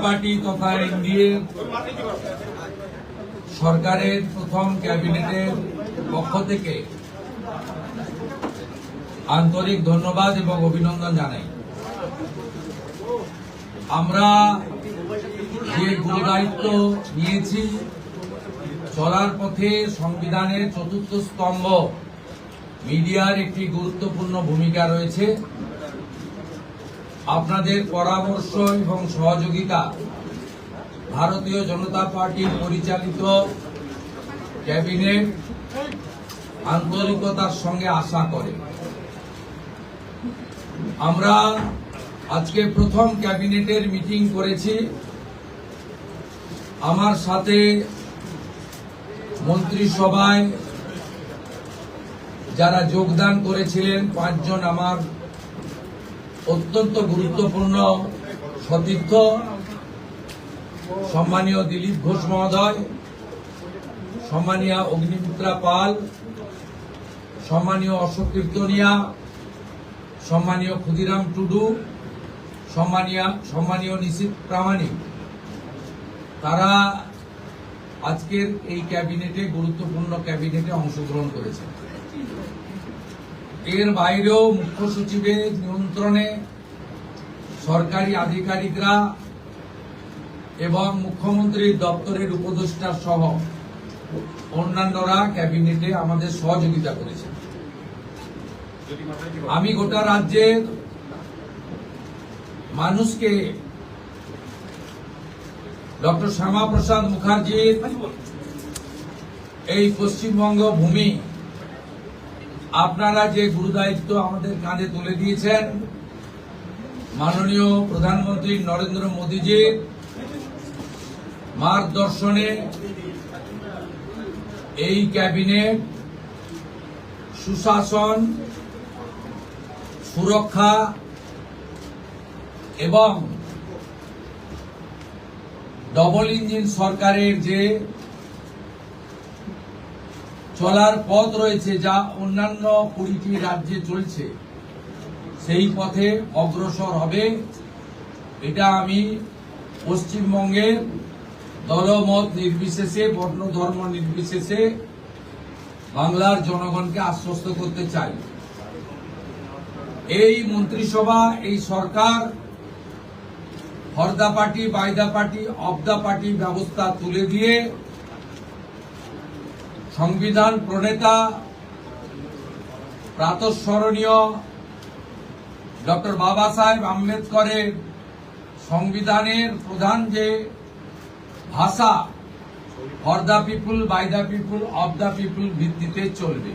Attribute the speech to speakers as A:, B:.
A: Party তথা NDA সরকারের প্রথম ক্যাবিনেটের পক্ষ থেকে আন্তরিক ধন্যবাদ এবং অভিনন্দন জানাই। আমরা যে গুরুদায়িত্ব নিয়েছি, চলার পথে সংবিধানের চতুর্থ স্তম্ভ মিডিয়ার একটি গুরুত্বপূর্ণ ভূমিকা রয়েছে। আপনাদের পরামর্শ এবং সহযোগিতা ভারতীয় জনতা পার্টির পরিচালিত ক্যাবিনেট আন্তরিকতার সঙ্গে আশা করে। আমরা আজকে প্রথম ক্যাবিনেটের মিটিং করেছি। আমার সাথে মন্ত্রিসভায় যারা যোগদান করেছিলেন 5 জন আমার অত্যন্ত গুরুত্বপূর্ণ সতীর্থ, সম্মানীয় দিলীপ ঘোষ মহোদয়, সম্মানীয় অগ্নিমিত্রা পাল, সম্মানীয় অশোক কীর্তনিয়া, সম্মানীয় ক্ষুদিরাম টুডু, সম্মানীয় নিশীথ প্রামাণিক, তারা আজকের এই ক্যাবিনেটে গুরুত্বপূর্ণ ক্যাবিনেটে অংশগ্রহণ করেছেন। এর বাইরেও মুখ্য সচিবের নিয়ন্ত্রণে সরকারি আধিকারিকরা এবং মুখ্যমন্ত্রীর দপ্তরের উপদেষ্টা সহ অন্যান্যরা ক্যাবিনেটে আমাদের সহযোগিতা করেছেন। আমি গোটা রাজ্যের মানুষকে ডক্টর শ্যামাপ্রসাদ মুখার্জির এই পশ্চিমবঙ্গ ভূমি আপনারা যে গুরুদায়িত্ব আমাদের কাঁধে তুলে দিয়েছেন, মাননীয় প্রধানমন্ত্রী নরেন্দ্র মোদীজির মার্গদর্শনে এই ক্যাবিনেট সুশাসন, সুরক্ষা এবং ডবল ইঞ্জিন সরকারের যে চলার পথ রয়েছে, যা অন্যান্য 20টি রাজ্যে চলছে, সেই পথে অগ্রসর হবে। এটা আমি পশ্চিমবঙ্গের দলমত নির্বিশেষে, বর্ণ ধর্ম নির্বিশেষে বাংলার জনগণকে আশ্বস্ত করতে চাই। এই মন্ত্রিসভা, এই সরকার for the party, by the party, of the party ব্যবস্থা তুলে দিয়ে সংবিধান প্রণেতা প্রাতঃস্মরণীয় ডক্টর বাবা সাহেব আম্বেদকরের সংবিধানের প্রধান যে ভাষা for the people, by the people, of the people ভিত্তিতে চলবে।